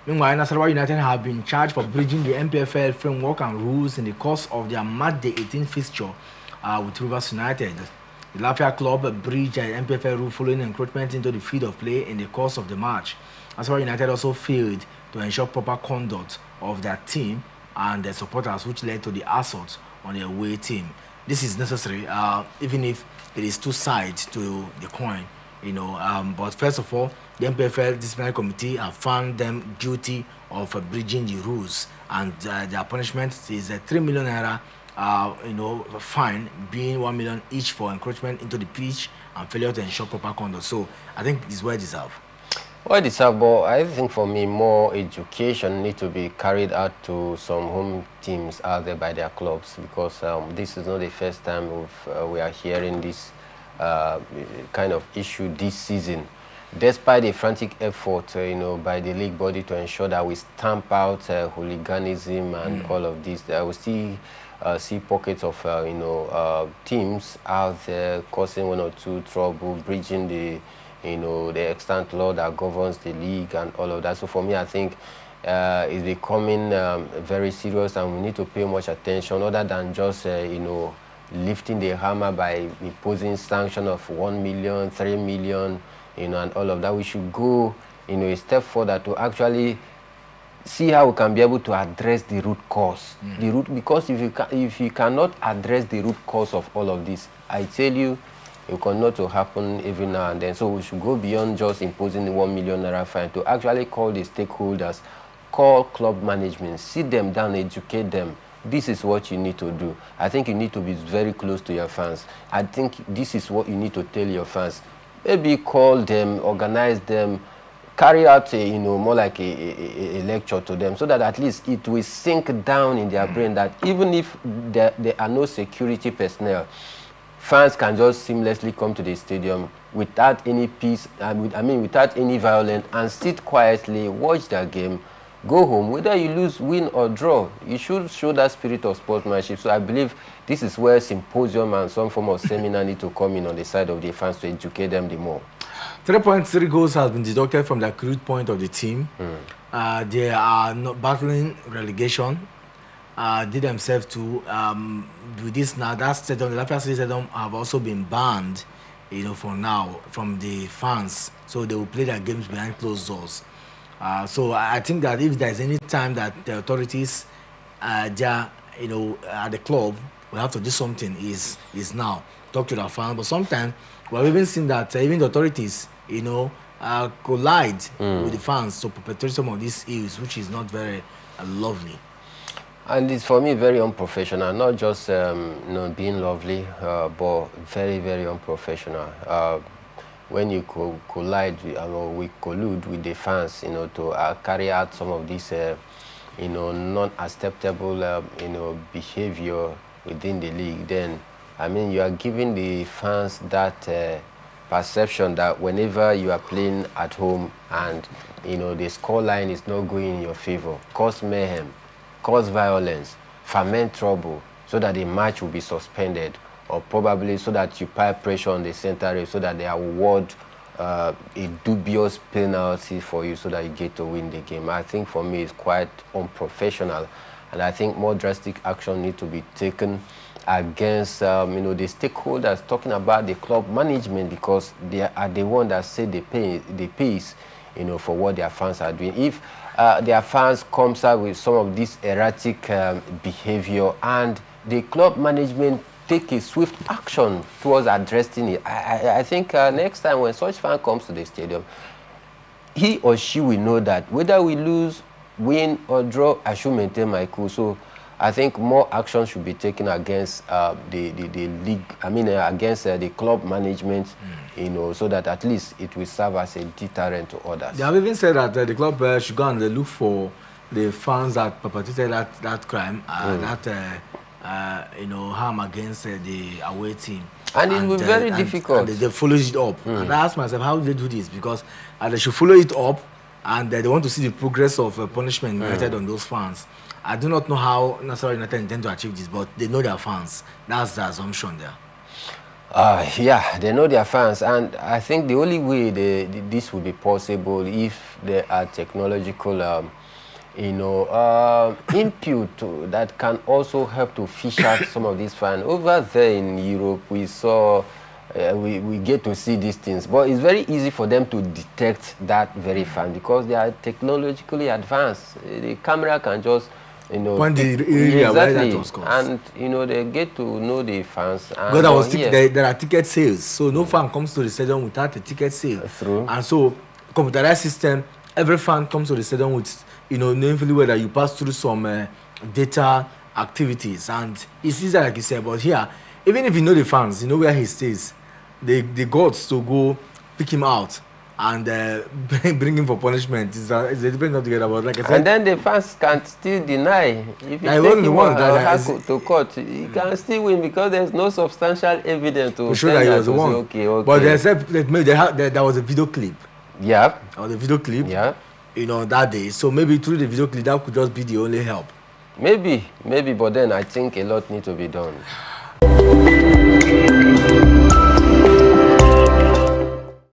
Meanwhile, Nasarawa United have been charged for breaching the NPFL framework and rules in the course of their Matchday 18 fixture with Rivers United. The Lafayette club breached the NPFL rule following encroachment into the field of play in the course of the match. Nasarawa United also failed to ensure proper conduct of their team and their supporters, which led to the assault on the away team. This is necessary, even if it is two sides to the coin, But first of all, the NPFL disciplinary committee have found them guilty of breaching the rules, and their punishment is a 3 million naira, fine, being 1 million each for encroachment into the pitch and failure to ensure proper conduct. So I think it's well deserved. Well deserved, but I think for me, more education need to be carried out to some home teams out there by their clubs, because this is not the first time we are hearing this kind of issue this season. Despite the frantic effort, by the league body to ensure that we stamp out hooliganism and all of this, we still see pockets of teams out there causing one or two trouble, breaching the extant law that governs the league and all of that. So for me, I think it's becoming very serious, and we need to pay much attention, other than just lifting the hammer by imposing sanction of 1 million, 3 million, and all of that. We should go, a step further to actually see how we can be able to address the root cause. Because if you cannot address the root cause of all of this, I tell you, it cannot to happen every now and then. So we should go beyond just imposing the 1 million naira fine to actually call the stakeholders, call club management, sit them down, educate them. This is what you need to do. I think you need to be very close to your fans. I think this is what you need to tell your fans. Maybe call them, organize them, carry out more like a lecture to them, so that at least it will sink down in their brain that even if there are no security personnel, fans can just seamlessly come to the stadium without any peace, without any violence, and sit quietly, watch their game, go home. Whether you lose, win, or draw, you should show that spirit of sportsmanship. So I believe this is where symposium and some form of seminar need to come in on the side of the fans to educate them the more. 3.3 goals has been deducted from the accrued point of the team. They are not battling relegation. They themselves to with this now. That stadium, the Lafayette Stadium, have also been banned, for now from the fans. So they will play their games behind closed doors. So I think that if there is any time that the authorities, at the club, will have to do something, is now. Talk to the fans. But sometimes we have even seen that even the authorities, collide with the fans to perpetrate some of these ills, which is not very lovely. And it's for me very unprofessional, not just being lovely, but very, very unprofessional. When you collide we collude with the fans, to carry out some of these, non-acceptable, behavior within the league, then you are giving the fans that perception that whenever you are playing at home and the scoreline is not going in your favor, cause mayhem, cause violence, ferment trouble, so that the match will be suspended, or probably so that you apply pressure on the center ref so that they award a dubious penalty for you so that you get to win the game. I think for me it's quite unprofessional, and I think more drastic action need to be taken against the stakeholders, talking about the club management, because they are the one that set the pace for what their fans are doing. If their fans comes out with some of this erratic behavior and the club management take a swift action towards addressing it, I think next time when such fan comes to the stadium, he or she will know that whether we lose, win, or draw, I should maintain my cool. So I think more action should be taken against the league, against the club management, so that at least it will serve as a deterrent to others. They have even said that the club should go and look for the fans that perpetrated that crime, harm against the away team. And it will be very difficult. And they follow it up. And I asked myself, how do they do this? Because they should follow it up, and they want to see the progress of punishment meted on those fans. I do not know how Nasarawa United intend to achieve this, but they know their fans. That's the assumption there. Yeah, they know their fans, and I think the only way this will be possible if there are technological, input that can also help to fish out some of these fans. Over there in Europe, we saw, we get to see these things, but it's very easy for them to detect that very fan because they are technologically advanced. The camera can just Point the area where that was caused. And they get to know the fans. And because there are ticket sales, so no fan comes to the stadium without a ticket sale. True. And so computerized system, every fan comes to the stadium with knowing whether you pass through some data activities, and it's easier like you said. But here, even if you know the fans, you know where he stays, they got to go pick him out and bring him for punishment. It's a different altogether. But like I said, and then the fans can still deny. If you take him to court, he can still win because there's no substantial evidence to show that he was the one. Okay. But they said there was a video clip. Yeah. Or the video clip. Yeah. That day. So maybe through the video clip, that could just be the only help. Maybe. But then I think a lot needs to be done.